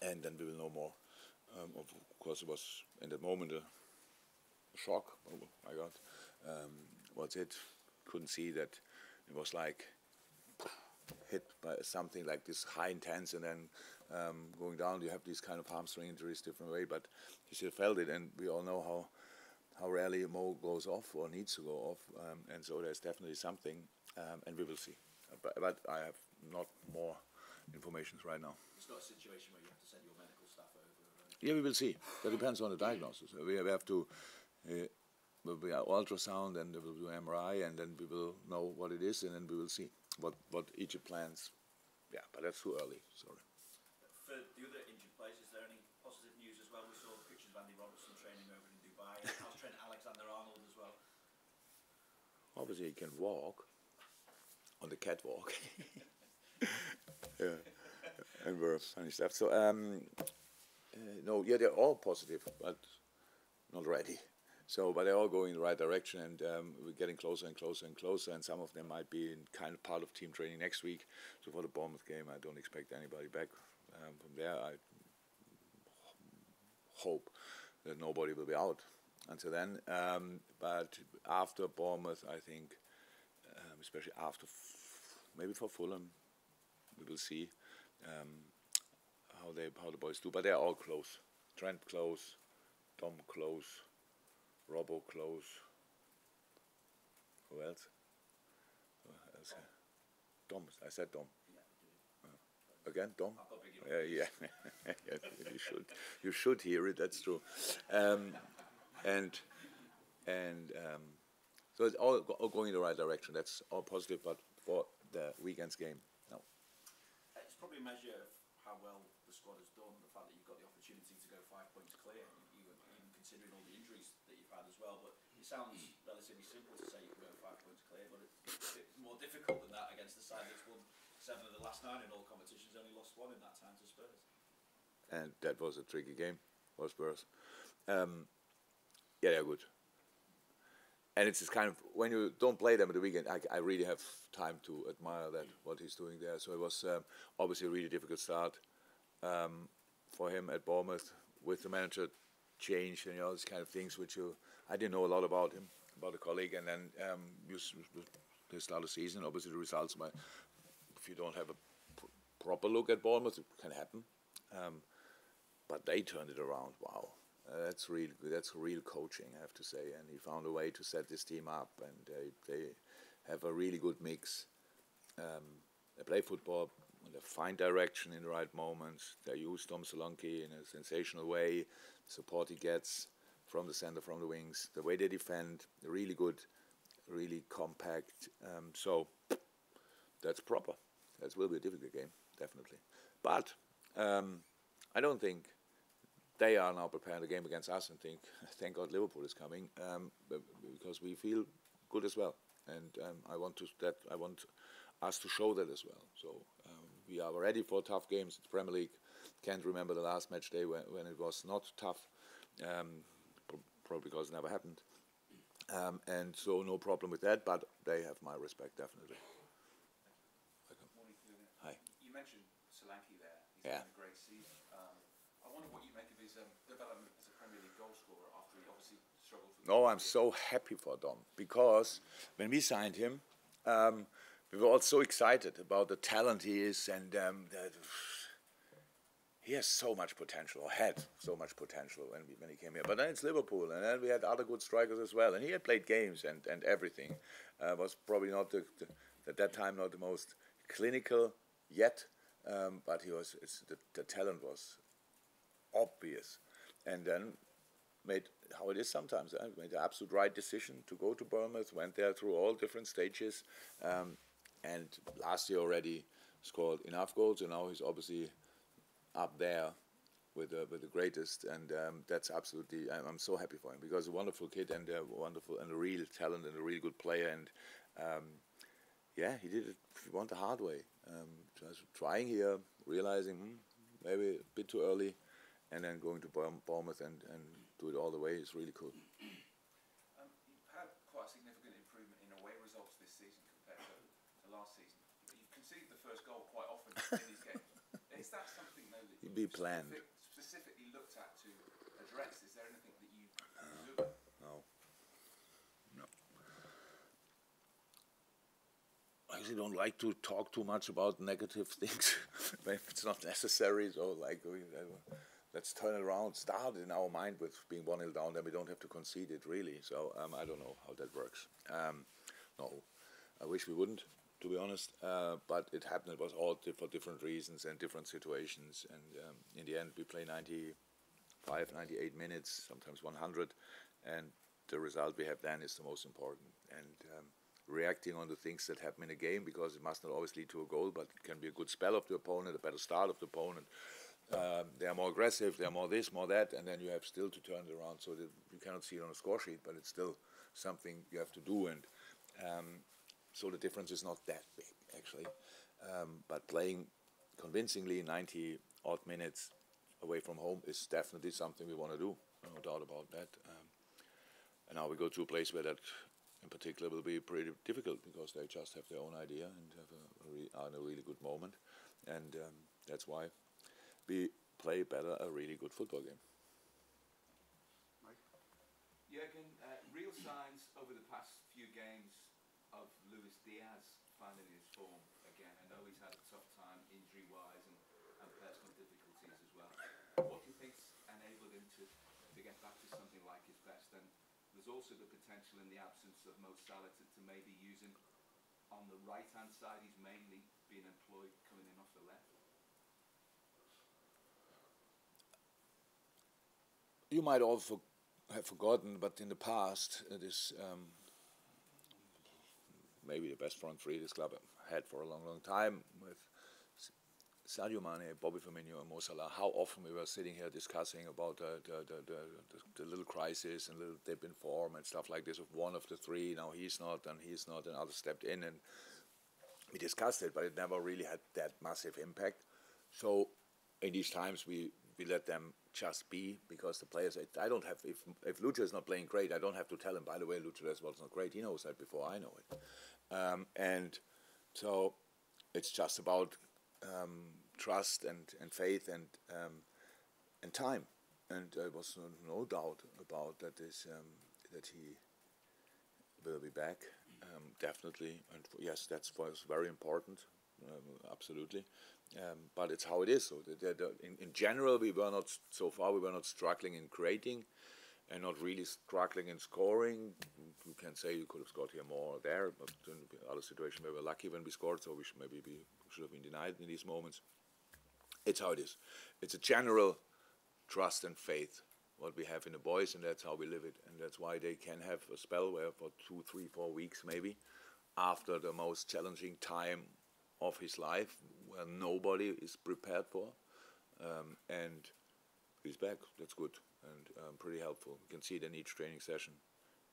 and then we will know more. Of course, it was in that moment a shock. Oh my God, what's it? Couldn't see that it was like hit by something like this high intense and then going down. You have these kind of hamstring injuries different way, but he still felt it, and we all know how rarely Mo goes off or needs to go off, and so there's definitely something, and we will see. But I have not more information right now. It's not a situation where you have to send your medical staff over. Yeah, we will see. That depends on the diagnosis. We have to. Will be an ultrasound, and we will do MRI, and then we will know what it is, and then we will see what each plans. Yeah, but that's too early. Sorry. For the other injured players, is there any positive news as well? We saw pictures of Andy Robertson training over in Dubai. How's Trent Alexander-Arnold as well? Obviously, he can walk on the catwalk. Yeah, and we're funny stuff. So no, yeah, they're all positive, but not ready. So, but they're all going in the right direction, and we're getting closer and closer and closer, and some of them might be in kind of part of team training next week. So for the Bournemouth game, I don't expect anybody back from there. I hope that nobody will be out until then. But after Bournemouth, I think, especially after, maybe for Fulham, we will see how the boys do. But they're all close. Trent close, Dom close, Robbo close. Who else? Dom. I said Dom. Again, Dom. Yeah. You should hear it. That's true. And so it's all going in the right direction. That's all positive. But for the weekend's game, no. It's probably a measure of how well the squad has done. The fact that you've got the opportunity to go 5 points clear, even considering all the injuries that you've had as well. But it sounds relatively simple to say you can go 5 points clear, but it's a bit more difficult than that against the side that's won 7 of the last 9 in all competitions, only lost 1 in that time to Spurs. And that was a tricky game for Spurs. Yeah, they're good. And it's just kind of, when you don't play them at the weekend, I really have time to admire that, what he's doing there. So it was obviously a really difficult start for him at Bournemouth with the manager change and all these kind of things, which I didn't know a lot about him, about a colleague. And then you start the season, obviously the results, if you don't have a proper look at Bournemouth, it can happen. But they turned it around. Wow. That's real. That's real coaching, I have to say. And he found a way to set this team up, and they have a really good mix. They play football, they find direction in the right moments. They use Dom Solanke in a sensational way. The support he gets from the center, from the wings, the way they defend, really good, really compact. So that's proper. That will be a difficult game, definitely. But I don't think they are now preparing the game against us and think, thank God Liverpool is coming, because we feel good as well, and I want us to show that as well. So we are ready for tough games. It's Premier League. Can't remember the last match day when it was not tough, probably because it never happened, and so no problem with that. But they have my respect, definitely. Hi. You mentioned Solanke there. He's Yeah. having a great season. I wonder what you make of his development as a Premier League goal scorer after he obviously struggled. No, I'm so happy for Dom, because when we signed him, we were all so excited about the talent he is, and he has so much potential, or had so much potential when he came here. But then it's Liverpool, and then we had other good strikers as well, and he had played games and everything. Was probably not at that time not the most clinical yet, but he was. The talent was obvious, and then made, how it is sometimes, made the absolute right decision to go to Bournemouth, went there through all different stages, and last year already scored enough goals, and now he's obviously up there with the greatest, and that's absolutely, I'm so happy for him, because a wonderful kid and a wonderful and a real talent and a really good player, and yeah, he did it, if you want, the hard way, just trying here, realizing maybe a bit too early, and then going to Bournemouth and do it all the way is really cool. You've had quite a significant improvement in away results this season compared to last season. But you've conceded the first goal quite often in these games. Is that something, though, that be planned. Specifically looked at to address? Is there anything that you do? No. I actually don't like to talk too much about negative things if it's not necessary. So, like, let's turn it around. Start in our mind with being 1-0 down, then we don't have to concede it, really. So, I don't know how that works. No, I wish we wouldn't, to be honest. But it happened. It was all for different reasons and different situations. And in the end, we play 95, 98 minutes, sometimes 100. And the result we have then is the most important. And reacting on the things that happen in a game, because it must not always lead to a goal, but it can be a good spell of the opponent, a better start of the opponent. They are more aggressive, they are more this, more that, and then you have still to turn it around so that you cannot see it on a score sheet, but it's still something you have to do. And so the difference is not that big, actually. But playing convincingly 90 odd minutes away from home is definitely something we want to do, no doubt about that. And now we go to a place where that in particular will be pretty difficult, because they just have their own idea and are in a really good moment. And that's why we play better a really good football game. Jurgen, real signs over the past few games of Luis Diaz finding his form again. I know he's had a tough time injury-wise and personal difficulties as well. What do you think's enabled him to get back to something like his best? And there's also the potential in the absence of Mo Salah to maybe use him on the right-hand side. He's mainly being employed coming in off the left. You might also have forgotten, but in the past, it is maybe the best front three this club had for a long, long time, with Sadio Mane, Bobby Firmino, and Mo Salah. How often we were sitting here discussing about the little crisis and little dip in form and stuff like this of one of the three. Now he's not, and others stepped in, and we discussed it, but it never really had that massive impact. So in these times, we let them just be, because the players, I don't have, if Lucha is not playing great, I don't have to tell him, by the way, Lucha was not great. He knows that before I know it. And so it's just about trust and faith and time. And there was no doubt about that that he will be back, definitely. And yes, that's for us very important, absolutely. But it's how it is. So in general, we were not struggling in creating, and not really struggling in scoring. You can say you could have scored here more or there, but in other situations we were lucky when we scored, so we should have been denied in these moments. It's how it is. It's a general trust and faith what we have in the boys, and that's how we live it. And that's why they can have a spell where for 2, 3, 4 weeks maybe, after the most challenging time of his life, where nobody is prepared for, and he's back. That's good and pretty helpful. You can see it in each training session.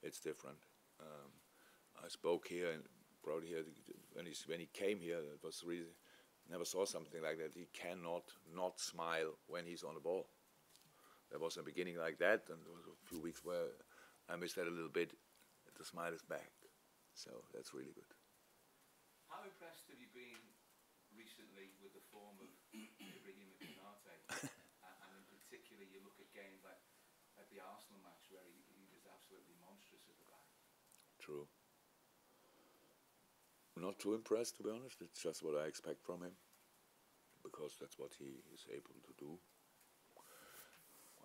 It's different. I spoke here and probably here when he came here. It was really, never saw something like that. He cannot not smile when he's on the ball. There was a beginning like that, and there was a few weeks where I missed that a little bit. The smile is back, so that's really good. How impressed have you been recently with the form of Ibrahim Konate? And in particular, you look at games like the Arsenal match where he was absolutely monstrous at the back. True. Not too impressed, to be honest. It's just what I expect from him, because that's what he is able to do.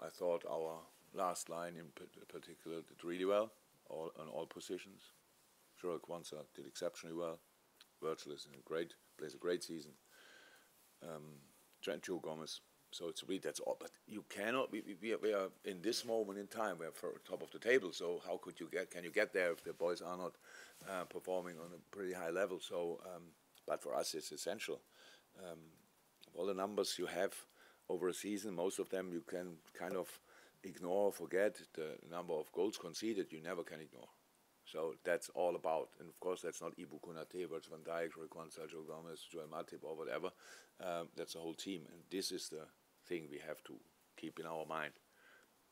I thought our last line in particular did really well, on all positions. Jurgen Klopp did exceptionally well. Virgil is plays a great season. Joe Gomez. So it's really, that's all. But you cannot. We are in this moment in time. We're for top of the table. So how can you get there if the boys are not performing on a pretty high level? So, but for us, it's essential. All the numbers you have over a season, most of them you can kind of ignore, forget. The number of goals conceded, you never can ignore. So that's all about. And of course, that's not Ibu Konate, Virgil van Dijk, Joe Gomez, Joel Matip, or whatever. That's the whole team. And this is the thing we have to keep in our mind.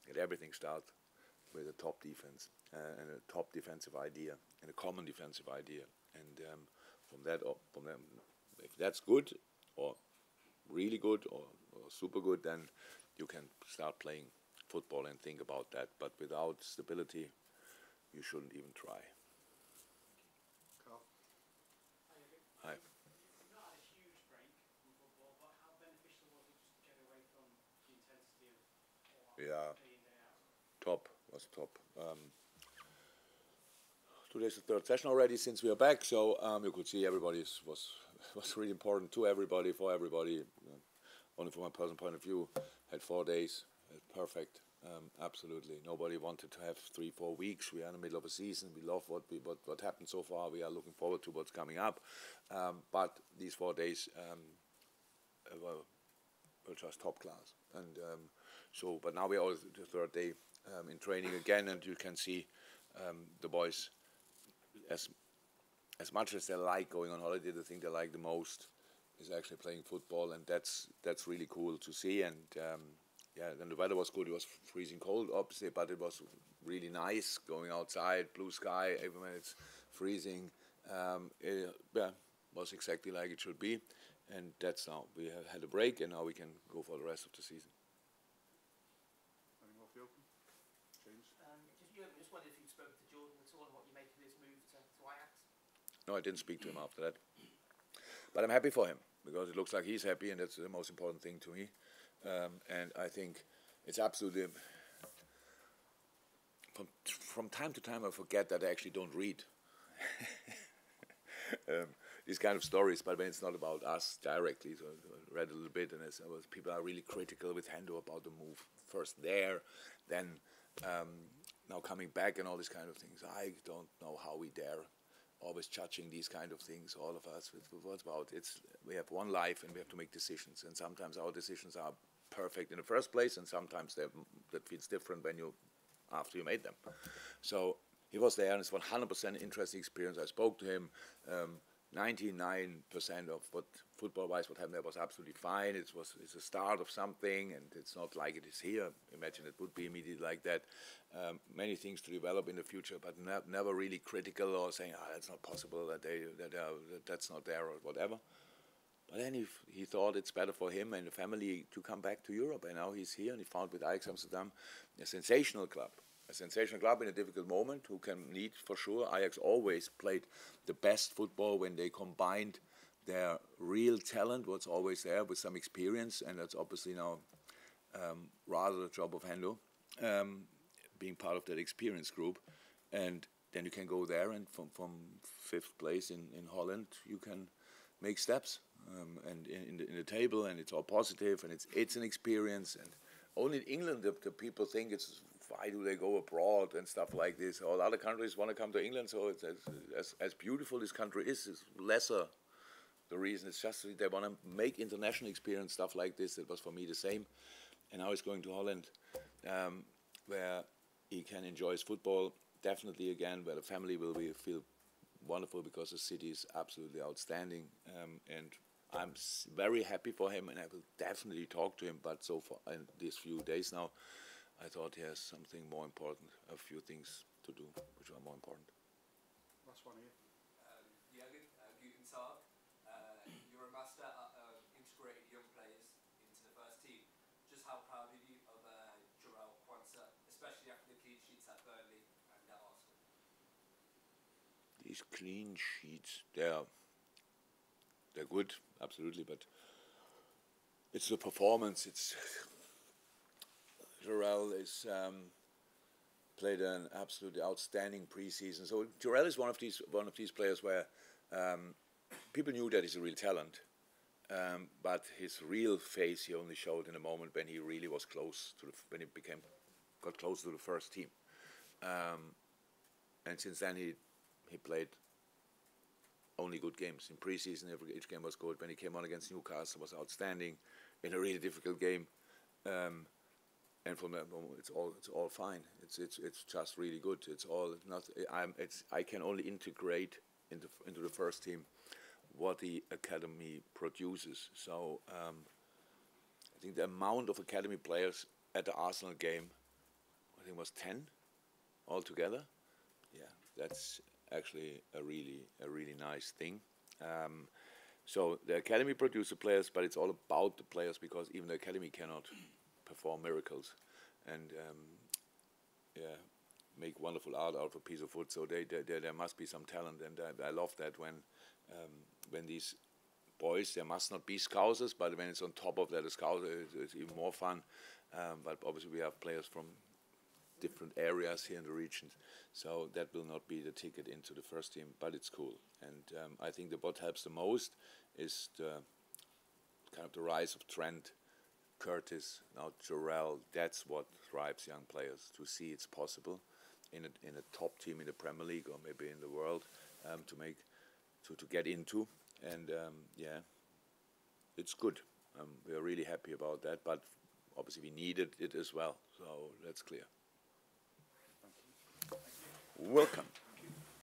That everything starts with a top defense and a top defensive idea and a common defensive idea. And from that, if that's good or really good or was super good, then you can start playing football and think about that. But without stability, you shouldn't even try. Carl? Hi. You've not had a huge break from football, but how beneficial was it just to get away from the intensity of all that Yeah. day in, day out? Top, was top. Today's the third session already since we are back, so you could see everybody was really important to everybody, for everybody. Only from my personal point of view, had 4 days, perfect, absolutely. Nobody wanted to have 3-4 weeks. We are in the middle of a season. We love what happened so far. We are looking forward to what's coming up, but these 4 days were just top class. And but now we are the third day in training again, and you can see the boys, as much as they like going on holiday, the thing they like the most is actually playing football, and that's really cool to see. And yeah, then the weather was good. It was freezing cold, obviously, but it was really nice going outside, blue sky, even when it's freezing. Yeah, was exactly like it should be, and that's now. We have had a break, and now we can go for the rest of the season. Any more for you? James? Just wondered if you'd spoken to Jordan at all and what you make of his move to Ajax. No, I didn't speak to him after that. But I'm happy for him, because it looks like he's happy, and that's the most important thing to me. And I think it's absolutely... From time to time I forget that I actually don't read these kind of stories, but when it's not about us directly, so I read a little bit, and people are really critical with Hendo about the move. First there, then now coming back and all these kind of things. I don't know how we dare always judging these kind of things, all of us. What's about? We have one life and we have to make decisions, and sometimes our decisions are perfect in the first place, and sometimes that feels different after you made them. So he was there, and it's 100% interesting experience. I spoke to him. 99% of what football-wise what happened there was absolutely fine. It's a start of something, and it's not like it is here. Imagine it would be immediately like that. Many things to develop in the future, but never really critical or saying, that's not possible, that's not there or whatever. But then he thought it's better for him and the family to come back to Europe, and now he's here, and he found with Ajax Amsterdam a sensational club. A sensational club in a difficult moment, who can need, for sure. Ajax always played the best football when they combined their real talent, what's always there, with some experience, and that's obviously now rather the job of Hendo, being part of that experience group. And then you can go there, and from fifth place in Holland, you can make steps and in the table, and it's all positive, and it's an experience. And only in England the people think it's, why do they go abroad and stuff like this? All other countries want to come to England, so it's as beautiful this country is, it's lesser the reason. It's just they want to make international experience, stuff like this. It was for me the same. And now he's going to Holland, where he can enjoy his football, definitely again, where the family will feel wonderful, because the city is absolutely outstanding. And I'm very happy for him, and I will definitely talk to him. But so far, in these few days now, I thought he has something more important, a few things to do, which are more important. Last one here. Jurgen, guten Tag. You're a master at integrating young players into the first team. Just how proud are you of Jarell Quansah, especially after the clean sheets at Burnley and at Arsenal? These clean sheets, they're good, absolutely, but it's the performance. Jarell is played an absolutely outstanding preseason. So Jarell is one of these players where people knew that he's a real talent, but his real face he only showed in a moment when he really was close to when he got close to the first team. And since then he played only good games in preseason. Each game was good. When he came on against Newcastle, was outstanding in a really difficult game. And from that moment, it's all fine. It's just really good. It's all not. I can only integrate into the first team what the academy produces. So I think the amount of academy players at the Arsenal game, I think was 10 altogether. Yeah, that's actually a really nice thing. So the academy produces players, but it's all about the players, because even the academy cannot perform miracles and make wonderful art out of a piece of wood. So there must be some talent, and I love that when these boys, there must not be Scousers, but when it's on top of that, a Scouser, it's even more fun. But obviously we have players from different areas here in the region, so that will not be the ticket into the first team, but it's cool. And I think that what helps the most is the kind of the rise of Trent, Curtis, now Jarrell. That's what drives young players to see it's possible in a top team in the Premier League or maybe in the world to get into. And it's good. We are really happy about that, but obviously we needed it as well, so that's clear. Welcome.